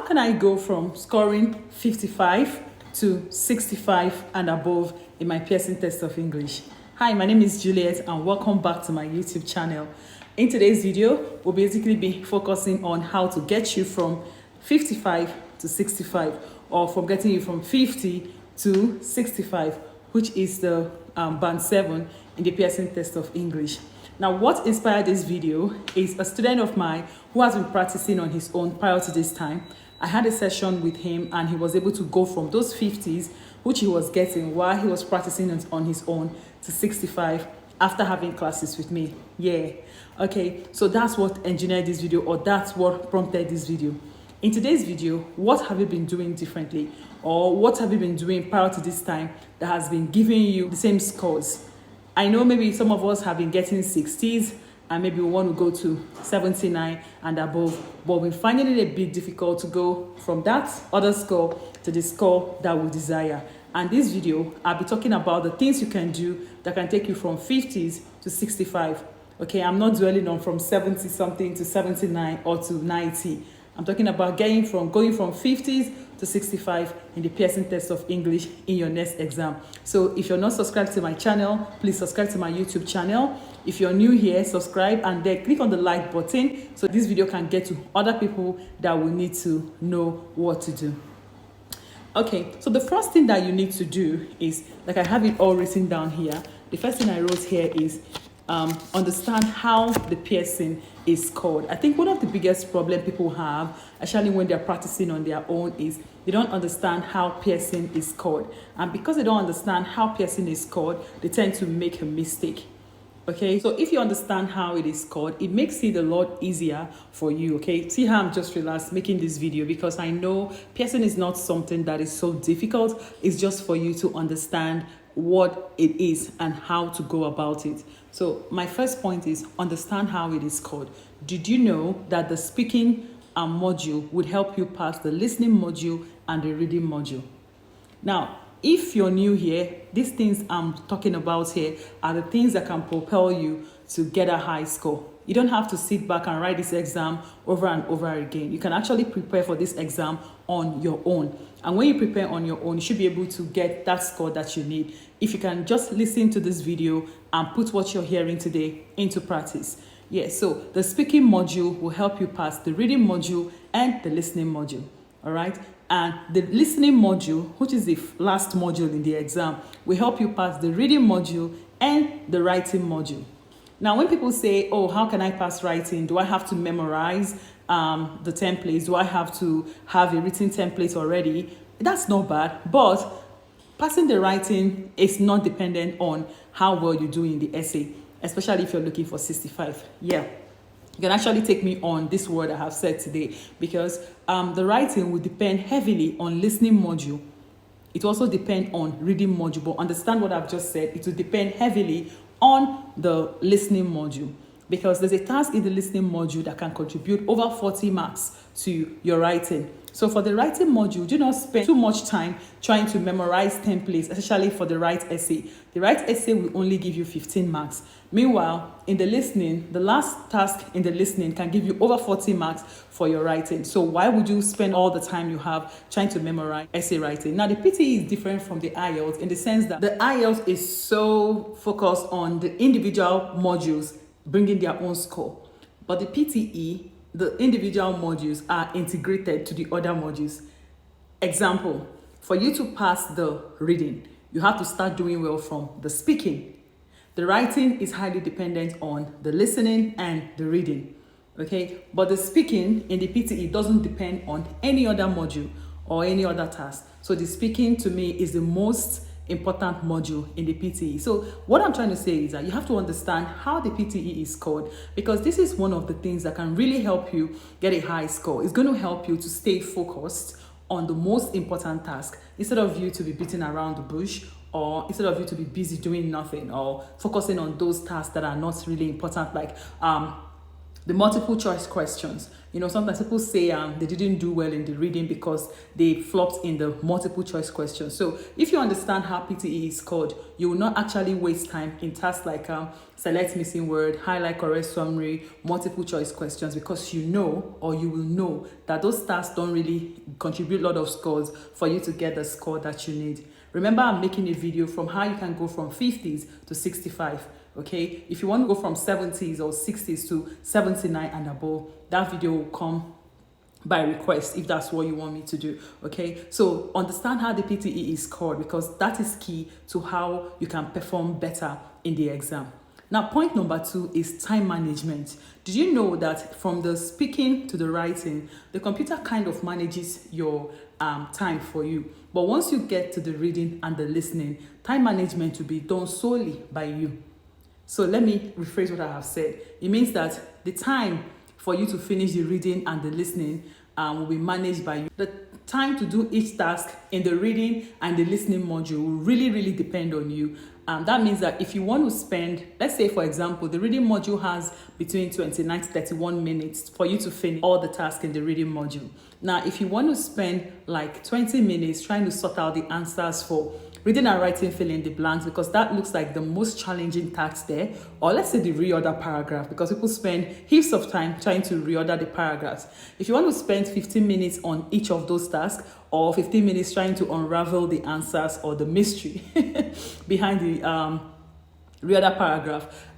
can I go from scoring 55 to 65 and above in my Pearson test of English? Hi, my name is Juliet and welcome back to my YouTube channel. In today's video, we'll basically be focusing on how to get you from 55 to 65, or from getting you from 50 to 65, which is the band 7 in the Pearson test of English. Now, what inspired this video is a student of mine who has been practicing on his own prior to this time. I had a session with him and he was able to go from those 50s, which he was getting while he was practicing on his own, to 65 after having classes with me. Yeah. Okay, so that's what engineered this video, or that's what prompted this video. In today's video, what have you been doing differently, or what have you been doing prior to this time that has been giving you the same scores? I know maybe some of us have been getting 60s and maybe we want to go to 79 and above, but we're finding it a bit difficult to go from that other score to the score that we desire. And this video, I'll be talking about the things you can do that can take you from 50s to 65. Okay, I'm not dwelling on from 70 something to 79 or to 90. I'm talking about going from 50s to 65 in the Pearson test of English in your next exam. So if you're not subscribed to my channel, please subscribe to my YouTube channel. If you're new here, subscribe and then click on the like button so this video can get to other people that will need to know what to do. Okay, so the first thing that you need to do is, like I have it all written down here. The first thing I wrote here is understand how the Pearson is scored. I think one of the biggest problem people have, especially when they're practicing on their own, is they don't understand how Pearson is scored. And because they don't understand how Pearson is scored, they tend to make a mistake. Okay, so if you understand how it is scored, it makes it a lot easier for you. Okay, see how I'm just relaxed making this video, because I know Pearson is not something that is so difficult. It's just for you to understand what it is and how to go about it. So my first point is understand how it is scored. Did you know that the speaking module would help you pass the listening module and the reading module? Now, if you're new here, these things I'm talking about here are the things that can propel you to get a high score. You don't have to sit back and write this exam over and over again. You can actually prepare for this exam on your own. And when you prepare on your own, you should be able to get that score that you need if you can just listen to this video and put what you're hearing today into practice. Yes, so the speaking module will help you pass the reading module and the listening module. All right. And the listening module, which is the last module in the exam, will help you pass the reading module and the writing module. Now, when people say, oh, how can I pass writing? Do I have to memorize the templates? Do I have to have a written template already? That's not bad, but passing the writing is not dependent on how well you do in the essay, especially if you're looking for 65. Yeah. You can actually take me on this word I have said today, because the writing will depend heavily on listening module. It also depends on reading module, but understand what I've just said. It will depend heavily on the listening module, because there's a task in the listening module that can contribute over 40 marks to your writing. So for the writing module, do not spend too much time trying to memorize templates, especially for the right essay. The right essay will only give you 15 marks. Meanwhile, in the listening, the last task in the listening can give you over 40 marks for your writing. So why would you spend all the time you have trying to memorize essay writing? Now, the PTE is different from the IELTS in the sense that the IELTS is so focused on the individual modules bringing their own score. But the PTE, the individual modules are integrated to the other modules. Example, for you to pass the reading, you have to start doing well from the speaking. The writing is highly dependent on the listening and the reading. Okay, but the speaking in the PTE doesn't depend on any other module or any other task. So the speaking to me is the most important module in the PTE. So what I'm trying to say is that you have to understand how the PTE is scored, because this is one of the things that can really help you get a high score. It's going to help you to stay focused on the most important task instead of you to be beating around the bush, or instead of you to be busy doing nothing or focusing on those tasks that are not really important, like the multiple choice questions. You know, sometimes people say they didn't do well in the reading because they flopped in the multiple choice questions. So if you understand how PTE is scored, you will not actually waste time in tasks like select missing word, highlight correct summary, multiple choice questions, because you know, or you will know, that those tasks don't really contribute a lot of scores for you to get the score that you need. Remember, I'm making a video from how you can go from 50s to 65. Okay, if you want to go from 70s or 60s to 79 and above, that video will come by request if that's what you want me to do. Okay, so understand how the PTE is scored, because that is key to how you can perform better in the exam. Now, point number 2 is time management. Did you know that from the speaking to the writing, the computer kind of manages your time for you? But once you get to the reading and the listening, time management will be done solely by you. So let me rephrase what I have said. It means that the time for you to finish the reading and the listening will be managed by you. The time to do each task in the reading and the listening module will really depend on you. That means that if you want to spend, let's say for example, the reading module has between 29 to 31 minutes for you to finish all the tasks in the reading module. Now, if you want to spend like 20 minutes trying to sort out the answers for reading and writing, fill in the blanks, because that looks like the most challenging task there, or let's say the reorder paragraph, because people spend heaps of time trying to reorder the paragraphs. If you want to spend 15 minutes on each of those tasks, or 15 minutes trying to unravel the answers or the mystery behind the reorder paragraph,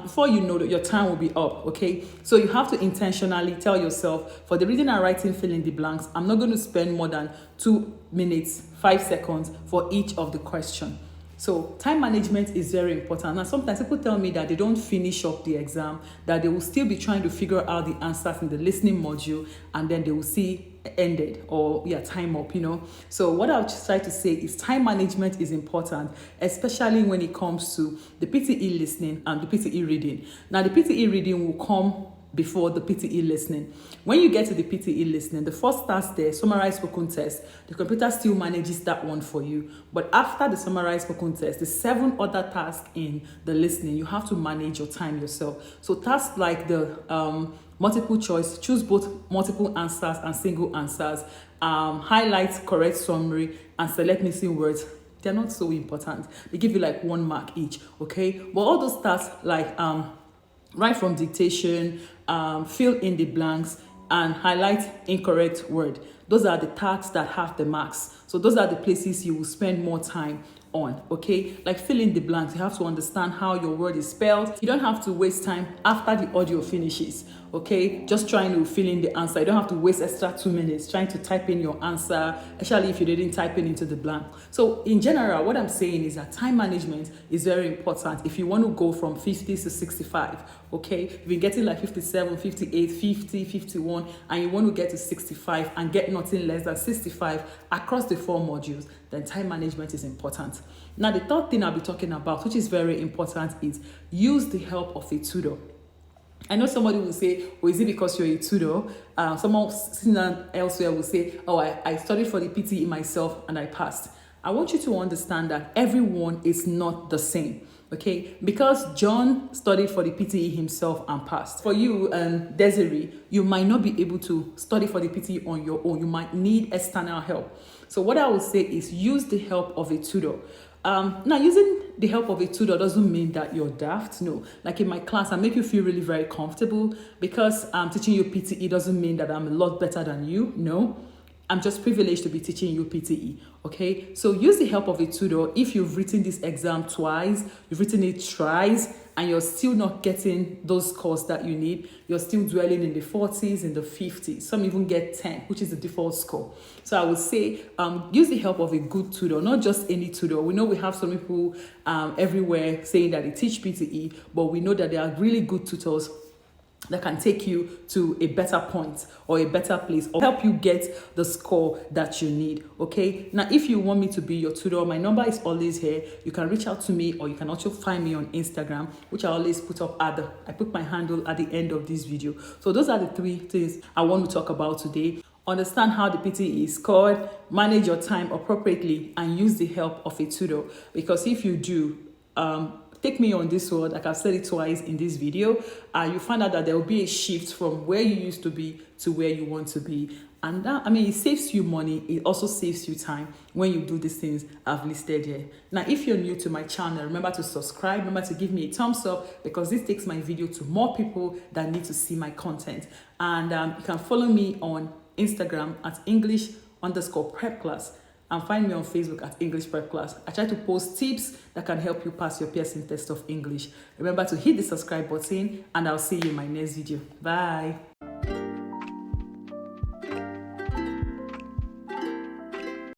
before you know that your time will be up. Okay, so you have to intentionally tell yourself, for the reading and writing, fill in the blanks, I'm not going to spend more than 2 minutes 5 seconds for each of the question. So time management is very important. Now, sometimes people tell me that they don't finish up the exam, that they will still be trying to figure out the answers in the listening module, and then they will see ended, or time up, you know. So what I'll just try to say is time management is important, especially when it comes to the PTE listening and the PTE reading. Now, the PTE reading will come before the PTE listening. When you get to the PTE listening, the first task there, summarize spoken test, the computer still manages that one for you. But after the summarize spoken test, the 7 other tasks in the listening, you have to manage your time yourself. So tasks like the multiple choice, choose both multiple answers and single answers, highlight correct summary, and select missing words, they're not so important. They give you like 1 mark each, okay? But all those tasks like write from dictation, fill in the blanks, and highlight incorrect word, those are the tasks that have the marks. So those are the places you will spend more time on, okay? Like fill in the blanks, you have to understand how your word is spelled. You don't have to waste time after the audio finishes, okay? Just trying to fill in the answer. You don't have to waste extra 2 minutes trying to type in your answer, especially if you didn't type it into the blank. So in general, what I'm saying is that time management is very important if you want to go from 50 to 65, okay? If you're getting like 57, 58, 50, 51, and you want to get to 65 and get nothing less than 65 across the 4 modules, then time management is important. Now, the third thing I'll be talking about, which is very important, is use the help of a tutor. I know somebody will say, oh, is it because you're a tutor? Someone sitting elsewhere will say, oh, I studied for the PTE myself and I passed. I want you to understand that everyone is not the same. Okay, because John studied for the PTE himself and passed. For you, Desiree, you might not be able to study for the PTE on your own. You might need external help. So what I would say is use the help of a tutor. Now, using the help of a tutor doesn't mean that you're daft. No, like in my class, I make you feel really very comfortable, because teaching you PTE doesn't mean that I'm a lot better than you. No, I'm just privileged to be teaching you PTE, okay? So use the help of a tutor. If you've written this exam twice, you've written it thrice, and you're still not getting those scores that you need, you're still dwelling in the 40s, in the 50s. Some even get 10, which is the default score. So I would say use the help of a good tutor, not just any tutor. We know we have some people everywhere saying that they teach PTE, but we know that there are really good tutors that can take you to a better point or a better place, or help you get the score that you need, okay? Now, if you want me to be your tutor, my number is always here. You can reach out to me, or you can also find me on Instagram, which I always put up I put my handle at the end of this video. So those are the 3 things I want to talk about today. Understand how the PTE is scored, manage your time appropriately, and use the help of a tutor. Because if you do, take me on this word, like I've said it twice in this video, you find out that there will be a shift from where you used to be to where you want to be. And that, I mean, it saves you money. It also saves you time when you do these things I've listed here. Now, if you're new to my channel, remember to subscribe. Remember to give me a thumbs up, because this takes my video to more people that need to see my content. And you can follow me on Instagram at English_prep class, and find me on Facebook at English Prep Class. I try to post tips that can help you pass your Pearson test of English. Remember to hit the subscribe button, and I'll see you in my next video. Bye.